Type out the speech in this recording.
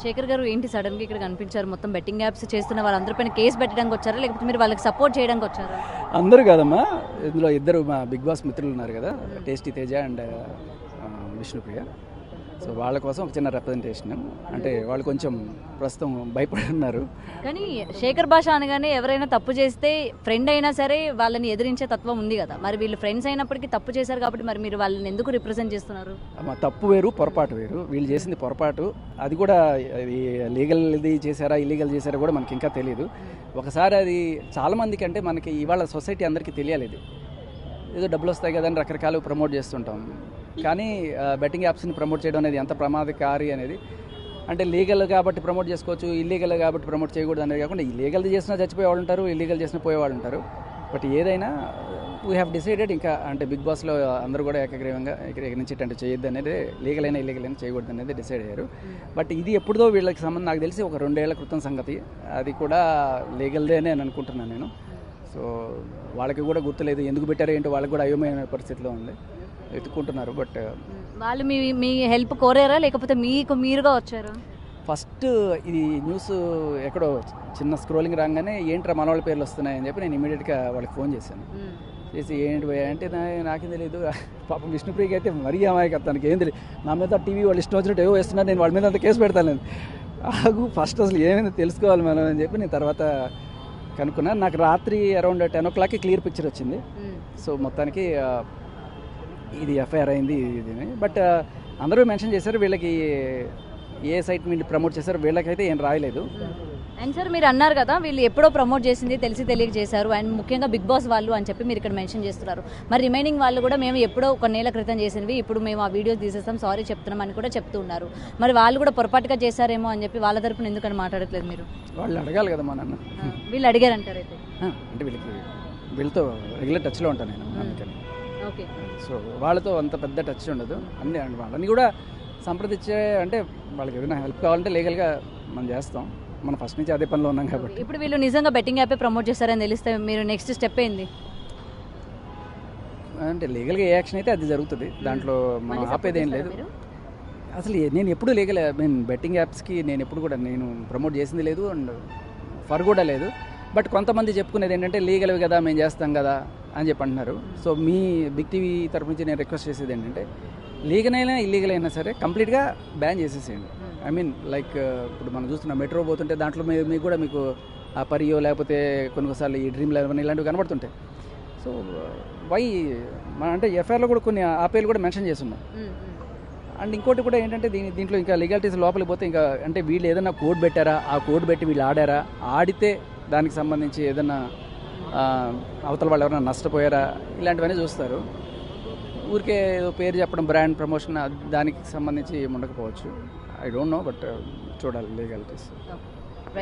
శేఖర్ గారు ఏంటి సడన్గా ఇక్కడ కనిపించారు? మొత్తం బెట్టింగ్ యాప్స్ చేస్తున్న వాళ్ళందరిపైన కేసు పెట్టడానికి వచ్చారా, లేకపోతే మీరు వాళ్ళకి సపోర్ట్ చేయడానికి వచ్చారా? అందరూ కాదమ్మా, ఇందులో ఇద్దరు మా బిగ్ బాస్ మిత్రులు ఉన్నారు కదా, tasty Teja and Vishnupriya. So వాళ్ళ కోసం ఒక చిన్న రిప్రజెంటేషన్. అంటే వాళ్ళు కొంచెం ప్రస్తుతం భయపడి ఉన్నారు. కానీ శేఖర్ భాష అనగానే ఎవరైనా తప్పు చేస్తే ఫ్రెండ్ అయినా సరే వాళ్ళని ఎదిరించే తత్వం ఉంది కదా, మరి వీళ్ళు ఫ్రెండ్స్ అయినప్పటికీ తప్పు చేశారు కాబట్టి మరి మీరు వాళ్ళని ఎందుకు రిప్రజెంట్ చేస్తున్నారు? తప్పు వేరు, పొరపాటు వేరు. వీళ్ళు చేసింది పొరపాటు. అది కూడా లీగల్ ఇది చేశారా ఇల్లీగల్ చేశారా కూడా మనకి ఇంకా తెలియదు. ఒకసారి అది చాలామందికి అంటే మనకి ఇవాళ సొసైటీ అందరికీ తెలియాలి. ఇది ఏదో డబ్బులు వస్తాయి కదని రకరకాలు ప్రమోట్ చేస్తుంటాం. కానీ బెట్టింగ్ యాప్స్ని ప్రమోట్ చేయడం అనేది ఎంత ప్రమాదకారి అనేది, అంటే లీగల్ కాబట్టి ప్రమోట్ చేసుకోవచ్చు, ఇల్లీగల్ కాబట్టి ప్రమోట్ చేయకూడదు అనేది కాకుండా ఇల్లీగల్ చేసినా చచ్చిపోయేవాళ్ళు ఉంటారు, ఇల్లీగల్ చేసినా పోయేవాళ్ళు ఉంటారు. బట్ ఏదైనా వీ హ్యావ్ డిసైడెడ్, ఇంకా అంటే బిగ్ బాస్లో అందరూ కూడా ఏకగ్రీవంగా ఇక్కడ నుంచి అంటే చేయొద్దు అనేది, లీగల్ అయినా ఇల్లీగల్ అయినా చేయకూడదు అనేది డిసైడ్ అయ్యారు. బట్ ఇది ఎప్పుడుదో వీళ్ళకి సంబంధం, నాకు తెలిసి ఒక 2 ఏళ్ల క్రితం సంగతి. అది కూడా లీగల్దేనే అని అనుకుంటున్నాను నేను. సో వాళ్ళకి కూడా గుర్తులేదు ఎందుకు పెట్టారో ఏంటో, వాళ్ళకి కూడా అయోమయమైన పరిస్థితిలో ఉంది, వెతుక్కుంటున్నారు. బట్ వాళ్ళు మీ హెల్ప్ కోరారా, లేకపోతే మీరుగా వచ్చారా? ఫస్ట్ ఇది న్యూస్ ఎక్కడో చిన్న స్క్రోలింగ్ రాగానే ఏంట్రా మన వాళ్ళ పేర్లు వస్తున్నాయని చెప్పి నేను ఇమీడియట్గా వాళ్ళకి ఫోన్ చేశాను. చేసి ఏంటి అంటే నాకేం తెలియదు. పాపం విష్ణుప్రియకి అయితే మరీ అమాయకత్వానికి ఏం తెలియదు. నా మీద టీవీ వాళ్ళు ఇష్టం వచ్చినట్టు ఏవో వేస్తున్నారు, నేను వాళ్ళ మీద అంత కేసు పెడతాను. ఆగు ఫస్ట్ అసలు ఏమైనా తెలుసుకోవాలి మనం అని చెప్పి నేను తర్వాత కనుక్కున్నాను. నాకు రాత్రి అరౌండ్ 10 o'clock క్లియర్ పిక్చర్ వచ్చింది. సో మొత్తానికి ఇది ఎఫ్ఐఆర్ అయింది ఇది. బట్ అందరూ మెన్షన్ చేశారు వీళ్ళకి ఏ సైట్ మీద ప్రమోట్ చేశారు, వీళ్ళకైతే ఏం రాయలేదు. అండ్ సార్ మీరు అన్నారు కదా వీళ్ళు ఎప్పుడో ప్రమోట్ చేసింది తెలిసి తెలియక చేశారు, అండ్ ముఖ్యంగా బిగ్ బాస్ వాళ్ళు అని చెప్పి మీరు ఇక్కడ మెన్షన్ చేస్తున్నారు. మరి రిమైనింగ్ వాళ్ళు కూడా మేము ఎప్పుడో 1 నెల క్రితం చేసినవి ఇప్పుడు మేము ఆ వీడియోస్ తీసేస్తాం, సారీ చెప్తున్నాం అని కూడా చెప్తూ ఉన్నారు. మరి వాళ్ళు కూడా పొరపాటుగా చేశారేమో అని చెప్పి వాళ్ళ తరపున ఎందుకని మాట్లాడట్లేదు మీరు? వాళ్ళు అడగాలి కదా మా నాన్న. వీళ్ళు అడిగారంటారు అయితే? అంటే వీళ్ళతో రెగ్యులర్ టచ్లో ఉంటాను నేను అందుకని. ఓకే. సో వాళ్ళతో అంత పెద్ద టచ్ ఉండదు. వాళ్ళని కూడా సంప్రదించే, అంటే వాళ్ళకి ఏదైనా హెల్ప్ కావాలంటే లీగల్గా మనం చేస్తాం. మనం ఫస్ట్ నుంచి అదే పనిలో ఉన్నాం కాబట్టి. ఇప్పుడు వీళ్ళు నిజంగా బెట్టింగ్ యాపే ప్రమోట్ చేస్తారని తెలిస్తే మీరు నెక్స్ట్ స్టెప్ ఏంది? అంటే లీగల్గా ఏ యాక్షన్ అయితే అది జరుగుతుంది, దాంట్లో మనం ఆపేది ఏం లేదు. అసలు నేను ఎప్పుడు లీగల్ బెట్టింగ్ యాప్స్కి నేను ఎప్పుడు కూడా నేను ప్రమోట్ చేసింది లేదు, అండ్ ఫర్ కూడా లేదు. బట్ కొంతమంది చెప్పుకునేది ఏంటంటే లీగల్వి కదా మేము చేస్తాం కదా అని చెప్పి అంటున్నారు. సో మీ బిగ్ టీవీ తరపు నుంచి నేను రిక్వెస్ట్ చేసేది ఏంటంటే లీగల్ అయినా ఇల్లీగల్ అయినా సరే కంప్లీట్గా బ్యాన్ చేసేసేయండి. ఐ మీన్ లైక్ ఇప్పుడు మనం చూస్తున్న మెట్రో పోతుంటే దాంట్లో మీకు కూడా మీకు ఆ పరియో లేకపోతే కొన్నిసార్లు ఈ డ్రీమ్ 11 ఇలాంటివి కనబడుతుంటాయి. సో వై అంటే ఎఫ్ఐఆర్లో కూడా కొన్ని ఆ పేర్లు కూడా మెన్షన్ చేస్తున్నాం. అండ్ ఇంకోటి కూడా ఏంటంటే దీంట్లో ఇంకా లీగాలిటీస్ లోపలికి పోతే ఇంకా అంటే వీళ్ళు ఏదైనా కోడ్ పెట్టారా, ఆ కోడ్ పెట్టి వీళ్ళు ఆడారా, ఆడితే దానికి సంబంధించి ఏదైనా అవతల వాళ్ళు ఎవరైనా నష్టపోయారా, ఇలాంటివన్నీ చూస్తారు. ఊరికే ఏదో పేరు చెప్పడం, బ్రాండ్ ప్రమోషన్ దానికి సంబంధించి ఉండకపోవచ్చు. ఐ డోంట్ నో, బట్ చూడాలి లీగాలిటీస్.